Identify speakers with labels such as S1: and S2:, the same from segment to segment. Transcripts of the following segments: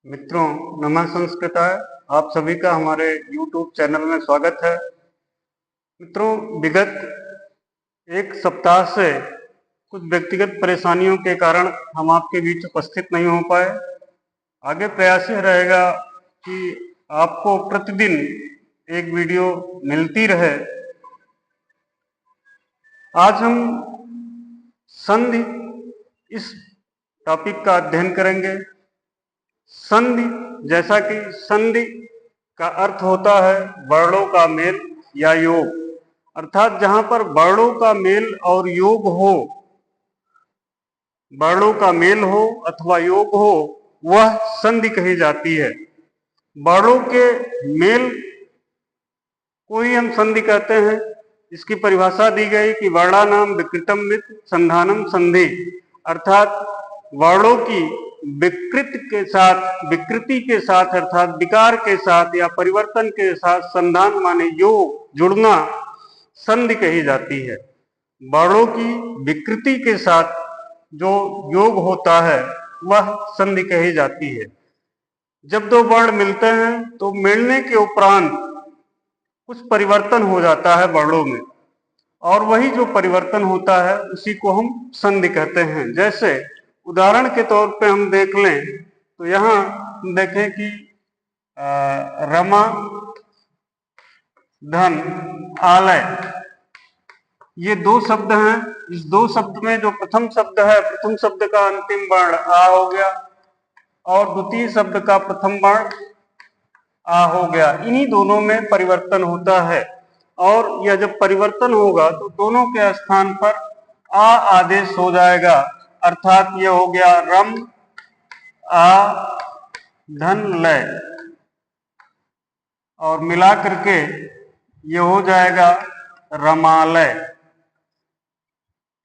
S1: मित्रों, नमः संस्कृताय। आप सभी का हमारे YouTube चैनल में स्वागत है। मित्रों, विगत एक सप्ताह से कुछ व्यक्तिगत परेशानियों के कारण हम आपके बीच उपस्थित नहीं हो पाए। आगे प्रयास यह रहेगा कि आपको प्रतिदिन एक वीडियो मिलती रहे। आज हम संधि इस टॉपिक का अध्ययन करेंगे। संधि, जैसा कि संधि का अर्थ होता है वर्णों का मेल या योग, अर्थात जहां पर वर्णों का मेल और योग हो, वर्णों का मेल हो अथवा योग हो, वह संधि कही जाती है। वर्णों के मेल को ही हम संधि कहते हैं। इसकी परिभाषा दी गई कि वर्णानाम विकृतम वित संधानम संधि, अर्थात वर्णों की विकृति के साथ अर्थात विकार के साथ या परिवर्तन के साथ संधान माने योग, जुड़ना, संधि कही जाती है। वर्णों की विकृति के साथ जो योग होता है वह संधि कही जाती है। जब दो वर्ण मिलते हैं तो मिलने के उपरांत कुछ परिवर्तन हो जाता है वर्णों में, और वही जो परिवर्तन होता है उसी को हम संधि कहते हैं। जैसे उदाहरण के तौर पे हम देख लें तो यहाँ देखें कि रमा धन आलय, ये दो शब्द हैं। इस दो शब्द में जो प्रथम शब्द है, प्रथम शब्द का अंतिम वर्ण आ हो गया और द्वितीय शब्द का प्रथम वर्ण आ हो गया। इन्हीं दोनों में परिवर्तन होता है, और यह जब परिवर्तन होगा तो दोनों के स्थान पर आ आदेश हो जाएगा, अर्थात यह हो गया रम आ धन लय, और मिला करके ये हो जाएगा रमालय।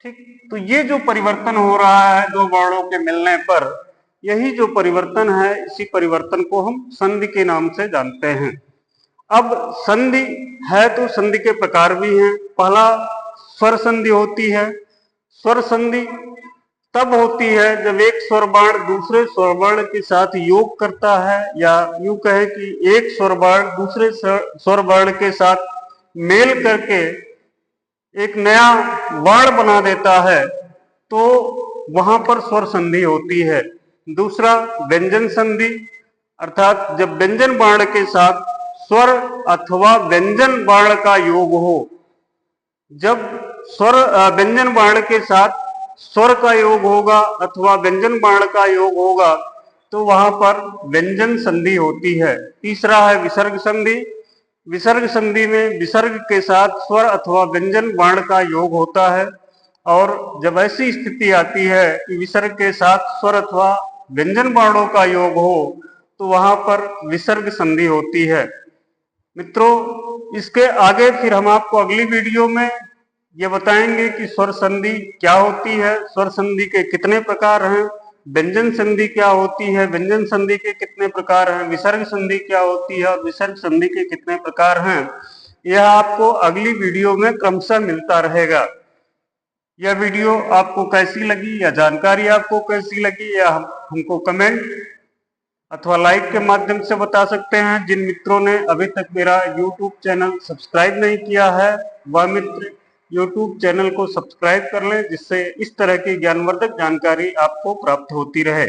S1: ठीक, तो ये जो परिवर्तन हो रहा है दो वर्णों के मिलने पर, यही जो परिवर्तन है, इसी परिवर्तन को हम संधि के नाम से जानते हैं। अब संधि है तो संधि के प्रकार भी हैं। पहला स्वर संधि होती है। स्वर संधि तब होती है जब एक स्वर वर्ण दूसरे स्वर वर्ण के साथ योग करता है, या यूं कहे कि एक स्वर वर्ण दूसरे स्वर वर्ण के साथ मेल करके एक नया वर्ण बना देता है, तो वहां पर स्वर संधि होती है। दूसरा व्यंजन संधि, अर्थात जब व्यंजन वर्ण के साथ स्वर अथवा व्यंजन वर्ण का योग हो। जब स्वर व्यंजन वर्ण के साथ स्वर का योग होगा अथवा व्यंजन वर्ण का योग होगा तो वहां पर व्यंजन संधि होती है। तीसरा है विसर्ग संधि। विसर्ग संधि में विसर्ग के साथ स्वर अथवा व्यंजन वर्ण का योग होता है, और जब ऐसी स्थिति आती है कि विसर्ग के साथ स्वर अथवा व्यंजन वर्णों का योग हो तो वहां पर विसर्ग संधि होती है। मित्रों, इसके आगे फिर हम आपको अगली वीडियो में ये बताएंगे कि स्वर संधि क्या होती है, स्वर संधि के कितने प्रकार हैं, व्यंजन संधि क्या होती है, व्यंजन संधि के कितने प्रकार हैं, विसर्ग संधि क्या होती है और विसर्ग संधि के कितने प्रकार हैं। यह आपको अगली वीडियो में क्रमशः मिलता रहेगा। यह वीडियो आपको कैसी लगी या जानकारी आपको कैसी लगी, या हमको कमेंट अथवा लाइक के माध्यम से बता सकते हैं। जिन मित्रों ने अभी तक मेरा YouTube चैनल सब्सक्राइब नहीं किया है, वह मित्र YouTube चैनल को सब्सक्राइब कर लें, जिससे इस तरह की ज्ञानवर्धक जानकारी आपको प्राप्त होती रहे।